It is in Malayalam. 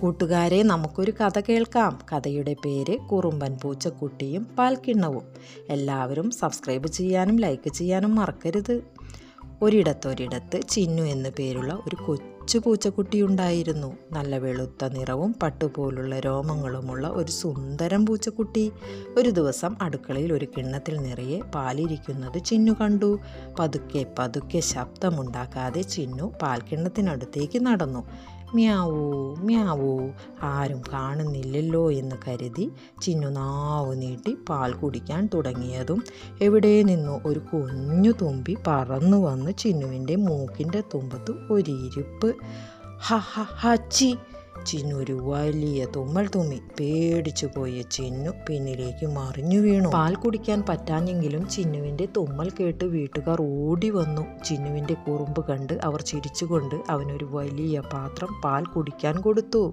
കൂട്ടുകാരെ, നമുക്കൊരു കഥ കേൾക്കാം. കഥയുടെ പേര് കുറുമ്പൻ പൂച്ചക്കുട്ടിയും പാൽക്കിണ്ണവും. എല്ലാവരും സബ്സ്ക്രൈബ് ചെയ്യാനും ലൈക്ക് ചെയ്യാനും മറക്കരുത്. ഒരിടത്ത് ചിന്നു എന്നു പേരുള്ള ഒരു കൊച്ചു പൂച്ചക്കുട്ടിയുണ്ടായിരുന്നു. നല്ല വെളുത്ത നിറവും പട്ടുപോലുള്ള രോമങ്ങളുമുള്ള ഒരു സുന്ദരം പൂച്ചക്കുട്ടി. ഒരു ദിവസം അടുക്കളയിൽ ഒരു കിണ്ണത്തിൽ നിറയെ പാലിരിക്കുന്നത് ചിന്നു കണ്ടു. പതുക്കെ പതുക്കെ ശബ്ദമുണ്ടാക്കാതെ ചിന്നു പാൽക്കിണ്ണത്തിനടുത്തേക്ക് നടന്നു. മ്യാവൂ മ്യാവൂ, ആരും കാണുന്നില്ലല്ലോ എന്ന് കരുതി ചിന്നു നാവ് നീട്ടി പാൽ കുടിക്കാൻ തുടങ്ങിയതും എവിടെ നിന്നോ ഒരു കുഞ്ഞു തുമ്പി പറന്നു വന്ന് ചിന്നുവിൻ്റെ മൂക്കിൻ്റെ തുമ്പത്ത് ഒരിരിപ്പ്. ഹച്ചി! ചിന്നു ഒരു വലിയ തുമ്മൽ തുമ്മി. പേടിച്ചു പോയ ചിന്നു പിന്നിലേക്ക് മറിഞ്ഞു വീണു. പാൽ കുടിക്കാൻ പറ്റാഞ്ഞെങ്കിലും ചിന്നുവിൻ്റെ തുമ്മൽ കേട്ട് വീട്ടുകാർ ഓടി വന്നു. ചിന്നുവിൻ്റെ കുറുമ്പ് കണ്ട് അവർ ചിരിച്ചുകൊണ്ട് അവനൊരു വലിയ പാത്രം പാൽ കുടിക്കാൻ കൊടുത്തു.